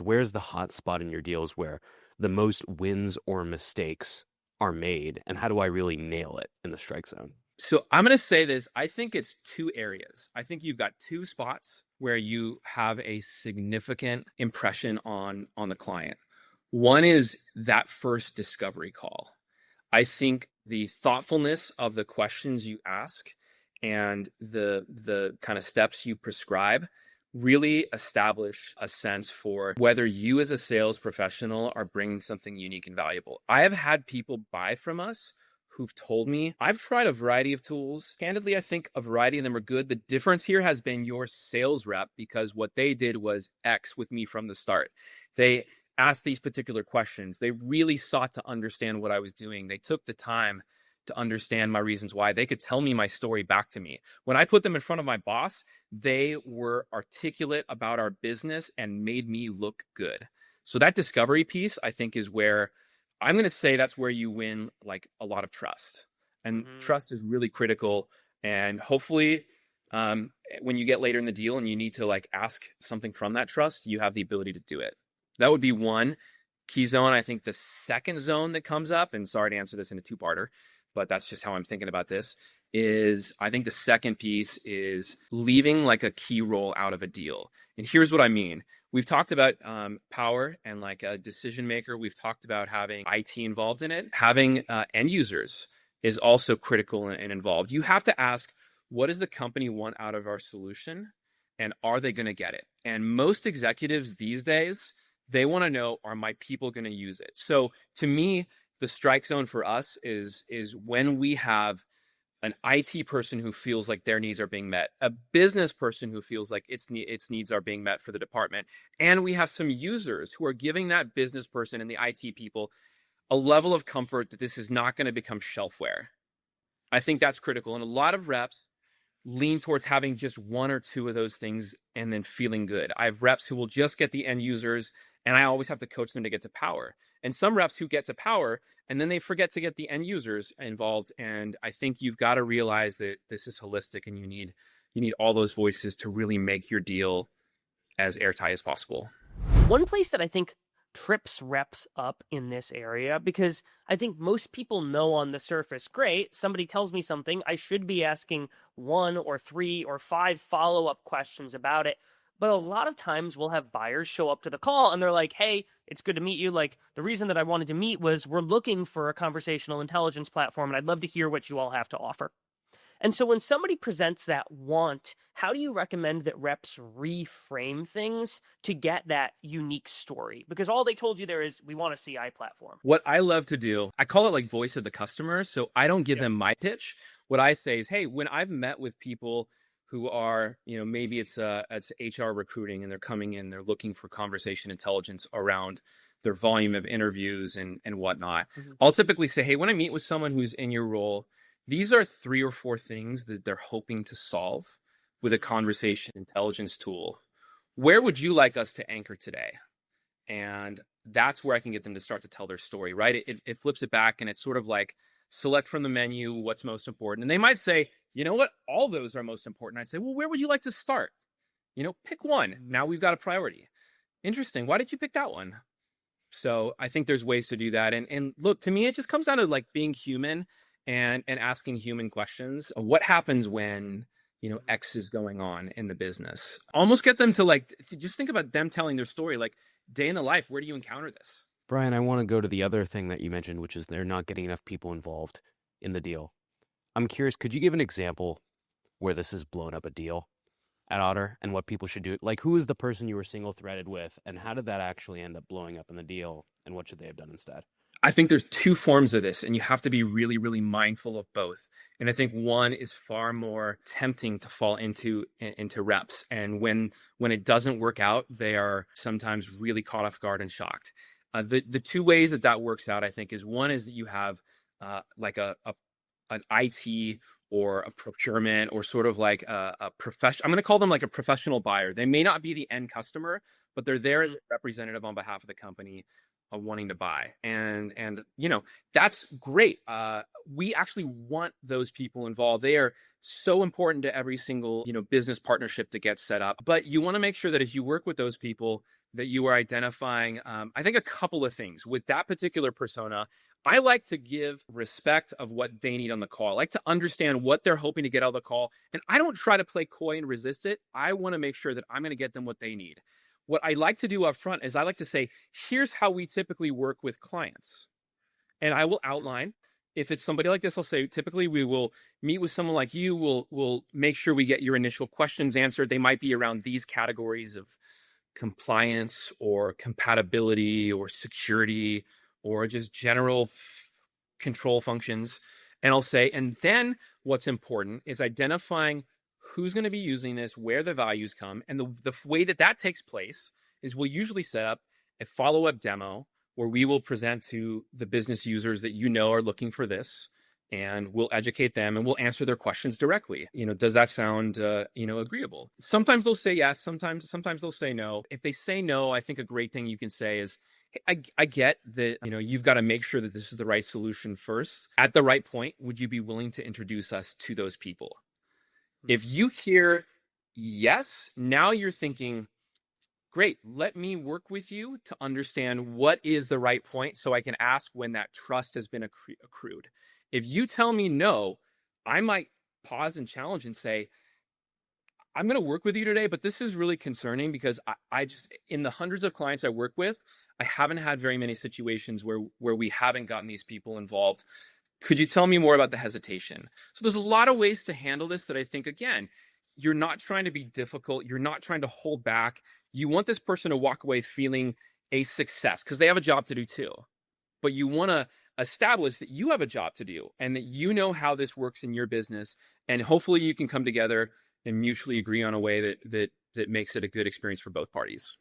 where's the hot spot in your deals where the most wins or mistakes are made, and how do I really nail it in the strike zone? So I'm going to say this. I think it's two areas. I think you've got two spots where you have a significant impression on the client. One is that first discovery call. I think the thoughtfulness of the questions you ask and the kind of steps you prescribe really establish a sense for whether you as a sales professional are bringing something unique and valuable. I have had people buy from us who've told me, I've tried a variety of tools. Candidly, I think a variety of them are good. The difference here has been your sales rep, because what they did was X with me from the start. They asked these particular questions. They really sought to understand what I was doing. They took the time to understand my reasons why. They could tell me my story back to me. When I put them in front of my boss, they were articulate about our business and made me look good. So that discovery piece, I think, is where I'm going to say that's where you win like a lot of trust. And trust is really critical. And hopefully, when you get later in the deal and you need to like ask something from that trust, you have the ability to do it. That would be one key zone. I think the second zone that comes up, and sorry to answer this in a two-parter, but that's just how I'm thinking about this, is I think the second piece is leaving like a key role out of a deal. And here's what I mean. We've talked about power and like a decision maker. We've talked about having IT involved in it. Having end users is also critical and involved. You have to ask, what does the company want out of our solution? And are they going to get it? And most executives these days, they want to know, are my people going to use it? So to me, the strike zone for us is when we have an IT person who feels like their needs are being met, a business person who feels like its needs are being met for the department, and we have some users who are giving that business person and the IT people a level of comfort that this is not going to become shelfware. I think that's critical. And a lot of reps lean towards having just one or two of those things and then feeling good. I have reps who will just get the end users, and I always have to coach them to get to power. And some reps who get to power, and then they forget to get the end users involved. And I think you've got to realize that this is holistic, and you need all those voices to really make your deal as airtight as possible. One place that I think trips reps up in this area, because I think most people know on the surface, great, somebody tells me something, I should be asking 1 or 3 or 5 follow-up questions about it. But a lot of times we'll have buyers show up to the call and they're like, hey, it's good to meet you. Like, the reason that I wanted to meet was we're looking for a conversational intelligence platform, and I'd love to hear what you all have to offer. And so when somebody presents that want, how do you recommend that reps reframe things to get that unique story? Because all they told you there is, we want a CI platform. What I love to do, I call it like voice of the customer. So I don't give them my pitch. What I say is, hey, when I've met with people who are, maybe it's HR recruiting, and they're coming in, they're looking for conversation intelligence around their volume of interviews and whatnot. I'll typically say, hey, when I meet with someone who's in your role, these are 3 or 4 things that they're hoping to solve with a conversation intelligence tool. Where would you like us to anchor today? And that's where I can get them to start to tell their story, right? It flips it back, and it's sort of like, select from the menu what's most important. And they might say, you know what, all those are most important. I'd say, well, where would you like to start? Pick one. Now we've got a priority. Interesting. Why did you pick that one? So I think there's ways to do that. And look, to me, it just comes down to like being human and asking human questions. What happens when, X is going on in the business? Almost get them to like, just think about them telling their story, like day in the life. Where do you encounter this? Bryan, I want to go to the other thing that you mentioned, which is they're not getting enough people involved in the deal. I'm curious, could you give an example where this has blown up a deal at Otter and what people should do? Like, who is the person you were single-threaded with, and how did that actually end up blowing up in the deal, and what should they have done instead? I think there's 2 forms of this, and you have to be really, really mindful of both. And I think one is far more tempting to fall into reps. And when it doesn't work out, they are sometimes really caught off guard and shocked. The 2 ways that works out, I think, is one is that you have like an IT or a procurement or sort of like a professional. I'm going to call them like a professional buyer. They may not be the end customer, but they're there as a representative on behalf of the company wanting to buy. And that's great. We actually want those people involved. They are so important to every single, business partnership that gets set up. But you want to make sure that as you work with those people, that you are identifying, I think a couple of things. With that particular persona, I like to give respect of what they need on the call. I like to understand what they're hoping to get out of the call. And I don't try to play coy and resist it. I want to make sure that I'm going to get them what they need. What I like to do up front is I like to say, here's how we typically work with clients. And I will outline. If it's somebody like this, I'll say, typically we will meet with someone like you. We'll make sure we get your initial questions answered. They might be around these categories of compliance or compatibility or security or just general control functions. And I'll say, and then what's important is identifying who's going to be using this, where the values come. And the way that takes place is we'll usually set up a follow-up demo where we will present to the business users that are looking for this, and we'll educate them and we'll answer their questions directly. Does that sound, agreeable? Sometimes they'll say yes. Sometimes they'll say no. If they say no, I think a great thing you can say is, hey, I get that, you've got to make sure that this is the right solution first. At the right point, would you be willing to introduce us to those people? If you hear yes, now you're thinking, great, let me work with you to understand what is the right point so I can ask when that trust has been accrued. If you tell me no, I might pause and challenge and say, I'm going to work with you today, but this is really concerning because I just, in the hundreds of clients I work with, I haven't had very many situations where we haven't gotten these people involved. Could you tell me more about the hesitation? So there's a lot of ways to handle this that I think, again, you're not trying to be difficult. You're not trying to hold back. You want this person to walk away feeling a success because they have a job to do too. But you want to establish that you have a job to do and that you know how this works in your business. And hopefully you can come together and mutually agree on a way that makes it a good experience for both parties.